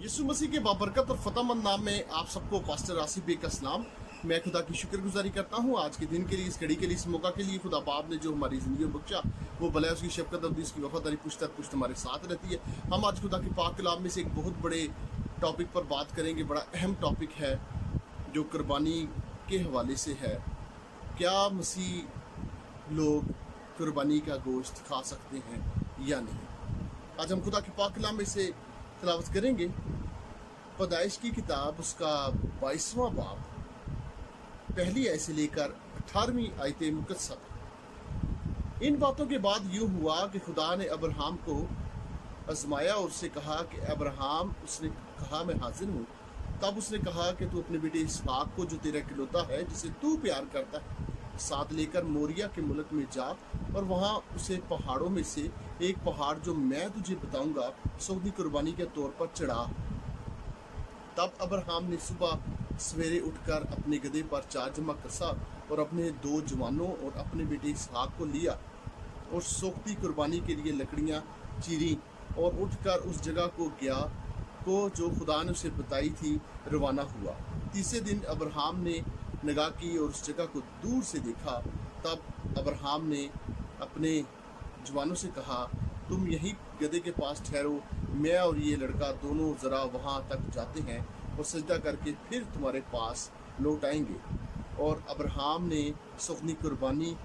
यीशु मसीह के बाबरकत और फतेहमंद नाम में आप सबको पास्टर आसिफ बेग का सलाम। मैं खुदा की शुक्रगुजारी करता हूँ आज के दिन के लिए, इस घड़ी के लिए, इस मौका के लिए। खुदा बाप ने जो हमारी ज़िंदगी में बख्शा वो भला है, उसकी शफकत अवधि, उसकी वफादारी पुश्त पुश्त हमारे साथ रहती है। हम आज खुदा के पाक कलाम में से एक बहुत बड़े टॉपिक पर बात करेंगे। बड़ा अहम टॉपिक है जो कुर्बानी के हवाले से है। क्या मसीह लोग कुर्बानी का गोश्त खा सकते हैं या नहीं? आज हम खुदा के पाक कलाम में से तिलावत करेंगे पैदाइश की किताब, उसका 22वां बाब, पहली आयत से लेकर 18वीं आयत मुकद्दसा। इन बातों के बाद यूं हुआ कि खुदा ने अब्राहम को आजमाया और उससे कहा कि अब्राहम, उसने कहा मैं हाजिर हूँ। तब उसने कहा कि तू अपने बेटे इसहाक को, जो तेरा इकलौता है, जिसे तू प्यार करता है, साथ लेकर मोरिया के मुल्क में जा और वहाँ उसे पहाड़ों में से एक पहाड़ जो मैं तुझे बताऊंगा सौदी कुर्बानी के तौर पर चढ़ा। तब अब्राहम ने सुबह सवेरे उठकर अपने गधे पर चार जमा कसा और अपने दो जवानों और अपने बेटे इसहाक को लिया और सोख्ती कुर्बानी के लिए लकड़ियां चीरी और उठकर उस जगह को गया को जो खुदा ने उसे बताई थी रवाना हुआ। तीसरे दिन अब्राहम ने निगाह की और उस जगह को दूर से देखा। तब अब्राहम ने अपने जवानों से कहा, तुम यहीं गधे के पास ठहरो, मैं और ये लड़का दोनों ज़रा वहाँ तक जाते हैं और सजदा करके फिर तुम्हारे पास लौट आएंगे। और अब्राहम ने सुखनी कुर्बानी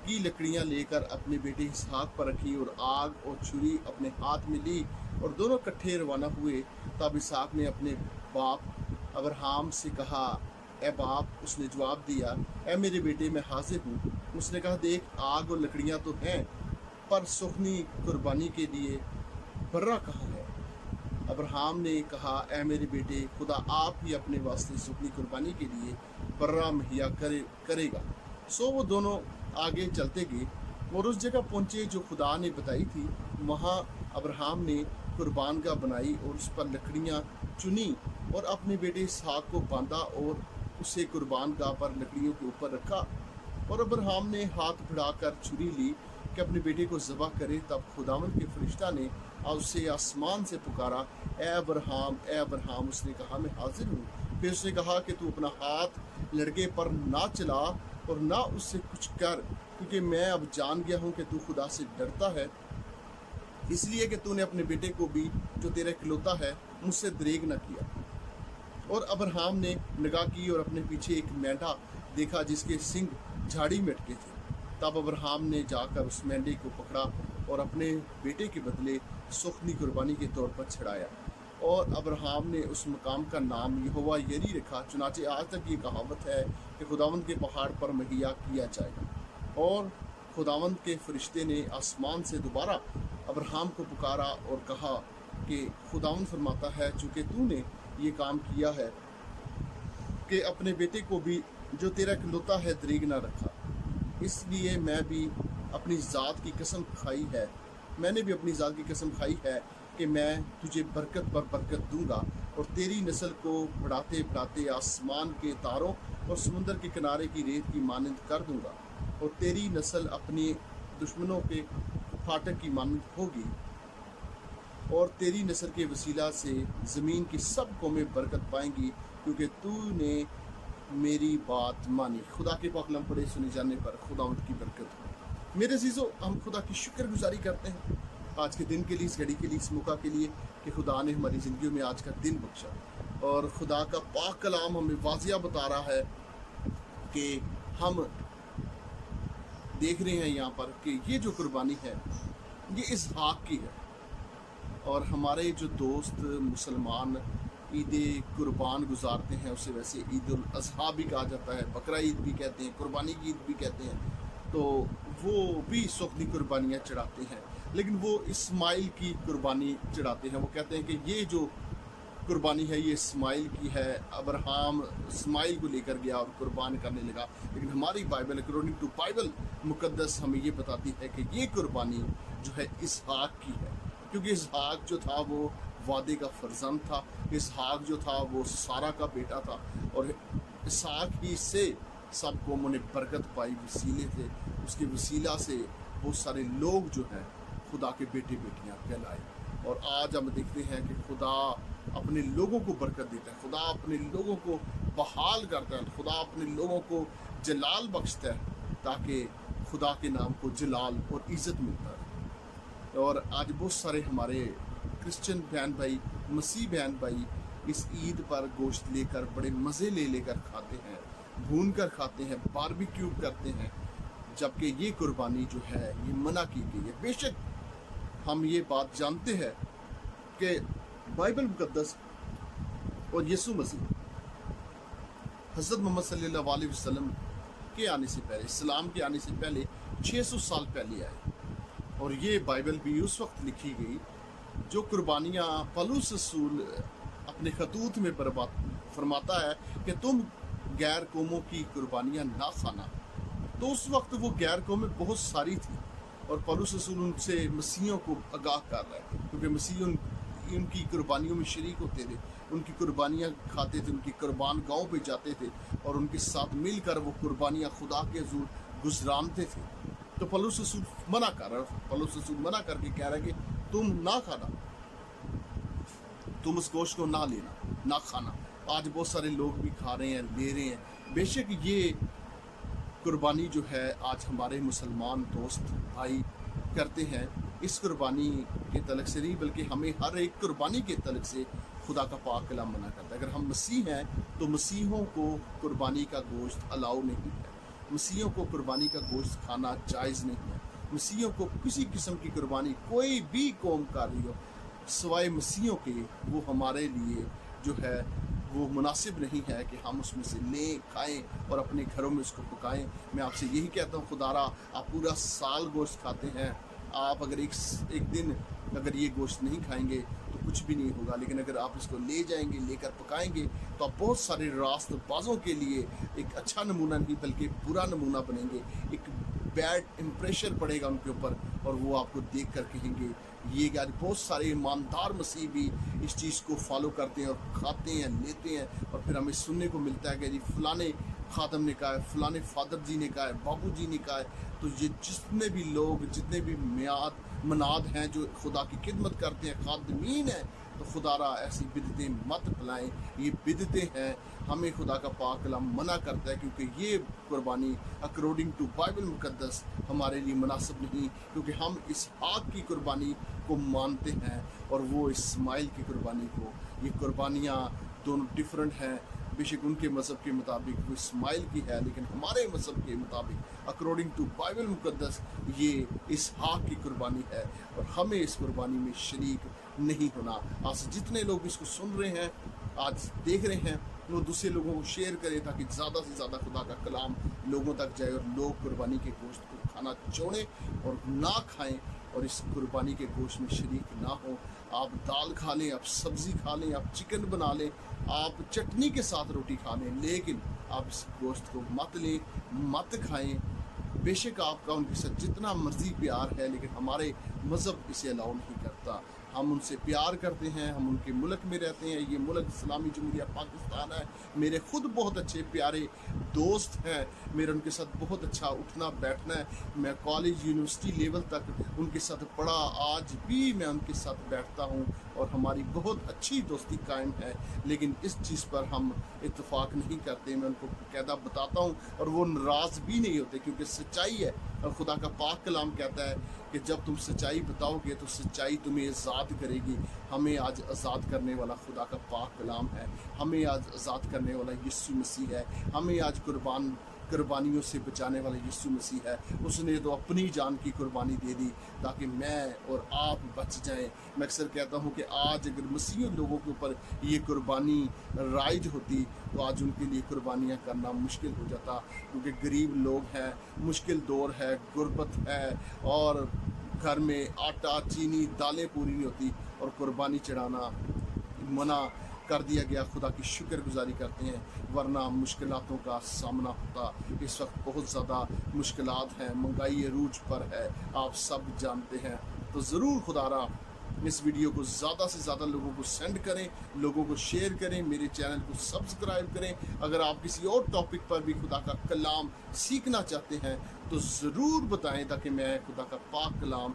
की लकड़ियाँ लेकर अपने बेटे इसहाक पर रखी और आग और छुरी अपने हाथ में ली और दोनों इकट्ठे रवाना हुए। तब इसहाक ने अपने बाप अब्राहम से कहा, ए बाप। उसने जवाब दिया, ए मेरे बेटे, मैं हाजिर हूँ। उसने कहा, देख, आग और लकड़ियाँ तो हैं, पर सुखनी कुर्बानी के लिए बर्रा कहाँ है? अब्राहम ने कहा, ए मेरे बेटे, खुदा आप ही अपने वास्ते सुखनी कुर्बानी के लिए बर्रा मुहैया करेगा। सो वो दोनों आगे चलते गए और उस जगह पहुँचे जो खुदा ने बताई थी। वहाँ अब्राहम ने कुर्बान गाह बनाई और उस पर लकड़ियाँ चुनी और अपने बेटे इसहाक को बांधा और उसे कुर्बान गाह पर लकड़ियों के ऊपर रखा। और अब्राहम ने हाथ बढ़ाकर छुरी ली कि अपने बेटे को ज़बह करे। तब खुदावंद के फरिश्ता ने उसे आसमान से पुकारा, ए अब्राहम, ए अब्राहम। उसने कहा, मैं हाजिर हूँ। फिर उसने कहा कि तू अपना हाथ लड़के पर ना चला और ना उससे कुछ कर, क्योंकि मैं अब जान गया हूँ कि तू खुदा से डरता है, इसलिए कि तूने अपने बेटे को भी, जो तेरा इकलौता है, मुझसे दरेग न किया। और अब्राहम ने निगाह की और अपने पीछे एक मेंढा देखा जिसके सींग झाड़ी में अटके थे। तब अब्राहम ने जाकर उस मेंढे को पकड़ा और अपने बेटे के बदले सुखनी कुर्बानी के तौर पर छड़ाया। और अब्राहम ने उस मकाम का नाम यहोवा यरी रखा। चुनाचे आज तक ये कहावत है कि खुदावंद के पहाड़ पर मुहैया किया जाएगा। और खुदावंद के फरिश्ते ने आसमान से दोबारा अब्राहम को पुकारा और कहा कि खुदावंद फरमाता है, चूँकि तूने ये काम किया है कि अपने बेटे को भी, जो तेरा इकलौता है, दरीग ना रखा, इसलिए मैं भी अपनी ज़ात की कसम खाई है, मैंने भी अपनी ज़ात की कसम खाई है कि मैं तुझे बरकत पर बरकत दूंगा और तेरी नस्ल को बढ़ाते बढ़ाते आसमान के तारों और समुंदर के किनारे की रेत की मानंद कर दूंगा और तेरी नस्ल अपने दुश्मनों के फाटक की मानंद होगी और तेरी नस्ल के वसीला से ज़मीन की सब कौमें बरकत पाएंगी, क्योंकि तूने मेरी बात मानी। खुदा के पाक कलाम पढ़े सुने जाने पर खुदावंद की बरकत हो। मेरे अज़ीज़ों, हम खुदा की शुक्रगुजारी करते हैं आज के दिन के लिए, इस घड़ी के लिए, इस मौका के लिए कि खुदा ने हमारी ज़िंदगी में आज का दिन बख्शा। और खुदा का पाक कलाम हमें वाज़िया बता रहा है कि हम देख रहे हैं यहाँ पर कि ये जो कुर्बानी है ये इसहाक की है। और हमारे जो दोस्त मुसलमान ईद कुर्बान गुजारते हैं, उसे वैसे ईद उल अज़हा भी कहा जाता है, बकरा ईद भी कहते हैं, कुर्बानी की ईद भी कहते हैं। तो वो भी सुखनी कुर्बानियाँ चढ़ाते हैं, लेकिन वो इस्माइल की कुर्बानी चढ़ाते हैं। वो कहते हैं कि ये जो कुर्बानी है ये इस्माइल की है, अब्राहम इस्माइल को लेकर गया और कुर्बान करने लगा। लेकिन हमारी बाइबल, अकॉर्डिंग टू बाइबल मुकद्दस, हमें ये बताती है कि ये कुर्बानी जो है इसहाक की है, क्योंकि इसहाक जो था वो वादे का फर्जंद था। इसहाक जो था वो सारा का बेटा था और इसहाक ही से सब कौमों ने बरकत पाई, वसीले थे। उसके वसीला से बहुत सारे लोग जो हैं खुदा के बेटे बेटियां कहलाए। اور آج ہم دیکھتے ہیں کہ خدا اپنے لوگوں کو برکت دیتا ہے، خدا اپنے لوگوں کو بحال کرتا ہے، خدا اپنے لوگوں کو جلال بخشتا ہے تاکہ خدا کے نام کو جلال اور عزت ملتا ہے۔ اور آج بہت سارے ہمارے کرسچن بہن بھائی، مسیح بہن بھائی اس عید پر گوشت لے کر بڑے مزے لے کر کھاتے ہیں، بھون کر کھاتے ہیں، باربیکیو کرتے ہیں، جبکہ یہ قربانی جو ہے یہ منع کی گئی ہے۔ بے شک ہم یہ بات جانتے ہیں کہ بائبل مقدس اور یسوع مسیح حضرت محمد صلی اللہ علیہ وسلم کے آنے سے پہلے، اسلام کے آنے سے پہلے 600 سال پہلے آئے، اور یہ بائبل بھی اس وقت لکھی گئی جو قربانیاں پولس رسول اپنے خطوط میں فرماتا ہے کہ تم غیر قوموں کی قربانیاں نہ کھانا۔ تو اس وقت وہ غیر قومیں بہت ساری تھیں، اور پولس رسول ان سے مسیحیوں کو آگاہ کر رہا ہے، کیونکہ مسیح ان کی قربانیوں میں شریک ہوتے تھے، ان کی قربانیاں کھاتے تھے، ان کی قربان گاؤں پہ جاتے تھے، اور ان کے ساتھ مل کر وہ قربانیاں خدا کے حضور گزرانتے تھے۔ تو پولس رسول منع کر رہا ہے، پولس رسول منع کر کے کہہ رہا ہے کہ تم نہ کھانا، تم اس گوشت کو نہ لینا، نہ کھانا۔ آج بہت سارے لوگ بھی کھا رہے ہیں، لے رہے ہیں۔ بے شک یہ قربانی جو ہے آج ہمارے مسلمان دوست بھائی کرتے ہیں، اس قربانی کے تعلق سے نہیں بلکہ ہمیں ہر ایک قربانی کے تعلق سے خدا کا پاک کلام منع کرتا ہے۔ اگر ہم مسیح ہیں تو مسیحوں کو قربانی کا گوشت الاؤ نہیں ہے، مسیحوں کو قربانی کا گوشت کھانا جائز نہیں ہے، مسیحوں کو کسی قسم کی قربانی کوئی بھی قوم کر رہی ہو سوائے مسیحوں کے، وہ ہمارے لیے جو ہے وہ مناسب نہیں ہے کہ ہم اس میں سے لیں، کھائیں اور اپنے گھروں میں اس کو پکائیں۔ میں آپ سے یہی کہتا ہوں، خدا را آپ پورا سال گوشت کھاتے ہیں، آپ اگر ایک دن اگر یہ گوشت نہیں کھائیں گے تو کچھ بھی نہیں ہوگا، لیکن اگر آپ اس کو لے جائیں گے، لے کر پکائیں گے تو آپ بہت سارے راست بازوں کے لیے ایک اچھا نمونہ نہیں بلکہ برا نمونہ بنیں گے، ایک بیڈ امپریشن پڑے گا ان کے اوپر، اور وہ آپ کو دیکھ کر کہیں گے یہ کہ بہت سارے ایماندار مسیح بھی اس چیز کو فالو کرتے ہیں اور کھاتے ہیں، لیتے ہیں، اور پھر ہمیں سننے کو ملتا ہے کہ جی فلانے خادم نے کہا ہے، فلانے فادر جی نے کہا ہے، بابو جی نے کہا ہے۔ تو یہ جتنے بھی لوگ، جتنے بھی مناد ہیں جو خدا کی خدمت کرتے ہیں، خادمین ہیں، تو خدا را ایسی بدعتیں مت پھیلائیں، یہ بدعتیں ہیں، ہمیں خدا کا پاک کلام منع کرتا ہے، کیونکہ یہ قربانی اکارڈنگ ٹو بائبل مقدس ہمارے لیے مناسب نہیں، کیونکہ ہم اسحاق کی قربانی کو مانتے ہیں اور وہ اسماعیل کی قربانی کو۔ یہ قربانیاں دونوں ڈیفرنٹ ہیں، بے شک ان کے مذہب کے مطابق وہ اسماعیل کی ہے، لیکن ہمارے مذہب کے مطابق اکارڈنگ ٹو بائبل مقدس یہ اسحاق کی قربانی ہے، اور ہمیں اس قربانی میں شریک نہیں ہونا۔ آج جتنے لوگ اس کو سن رہے ہیں، آج دیکھ رہے ہیں، وہ دوسرے لوگوں کو شیئر کریں تاکہ زیادہ سے زیادہ خدا کا کلام لوگوں تک جائے اور لوگ قربانی کے گوشت کو کھانا چھوڑیں اور نہ کھائیں اور اس قربانی کے گوشت میں شریک نہ ہوں۔ آپ دال کھا لیں، آپ سبزی کھا لیں، آپ چکن بنا لیں، آپ چٹنی کے ساتھ روٹی کھا لیں، لیکن آپ اس گوشت کو مت لیں، مت کھائیں۔ بے شک آپ کا ان کے ساتھ جتنا مرضی پیار ہے، لیکن ہمارے مذہب اسے الاؤ نہیں کرتا۔ ہم ان سے پیار کرتے ہیں، ہم ان کے ملک میں رہتے ہیں، یہ ملک اسلامی جمہوریہ پاکستان ہے۔ میرے خود بہت اچھے پیارے دوست ہیں، میرا ان کے ساتھ بہت اچھا اٹھنا بیٹھنا ہے، میں کالج یونیورسٹی لیول تک ان کے ساتھ پڑھا، آج بھی میں ان کے ساتھ بیٹھتا ہوں اور ہماری بہت اچھی دوستی قائم ہے، لیکن اس چیز پر ہم اتفاق نہیں کرتے۔ میں ان کو باقاعدہ بتاتا ہوں اور وہ ناراض بھی نہیں ہوتے، کیونکہ سچائی ہے، اور خدا کا پاک کلام کہتا ہے کہ جب تم سچائی بتاؤ گے تو سچائی تمہیں آزاد کرے گی۔ ہمیں آج آزاد کرنے والا خدا کا پاک کلام ہے، ہمیں آج آزاد کرنے والا یسوع مسیح ہے، ہمیں آج قربانیوں سے بچانے والا یسوع مسیح ہے۔ اس نے تو اپنی جان کی قربانی دے دی تاکہ میں اور آپ بچ جائیں۔ میں اکثر کہتا ہوں کہ آج اگر مسیحی لوگوں کے اوپر یہ قربانی رائج ہوتی تو آج ان کے لیے قربانیاں کرنا مشکل ہو جاتا، کیونکہ غریب لوگ ہیں، مشکل دور ہے، غربت ہے، اور گھر میں آٹا، چینی، دالیں پوری نہیں ہوتی، اور قربانی چڑھانا منع کر دیا گیا۔ خدا کی شکر گزاری کرتے ہیں، ورنہ مشکلاتوں کا سامنا ہوتا۔ اس وقت بہت زیادہ مشکلات ہیں، مہنگائی عروج پر ہے، آپ سب جانتے ہیں۔ تو ضرور خدا را اس ویڈیو کو زیادہ سے زیادہ لوگوں کو سینڈ کریں، لوگوں کو شیئر کریں، میرے چینل کو سبسکرائب کریں۔ اگر آپ کسی اور ٹاپک پر بھی خدا کا کلام سیکھنا چاہتے ہیں تو ضرور بتائیں، تاکہ میں خدا کا پاک کلام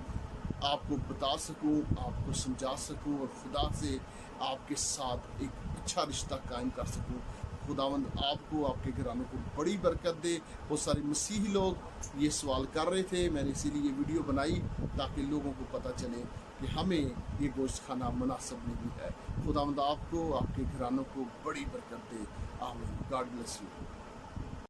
आपको बता सकूं, आपको समझा सकूं और खुदा से आपके साथ एक अच्छा रिश्ता कायम कर सकूं। खुदावंद आपको, आपके घरानों को बड़ी बरकत दे। बहुत सारे मसीही लोग ये सवाल कर रहे थे, मैंने इसीलिए ये वीडियो बनाई ताकि लोगों को पता चले कि हमें ये गोश्त खाना मुनासिब नहीं है। खुदावंद आपको, आपके घरानों को बड़ी बरकत दे। आमीन। God bless you.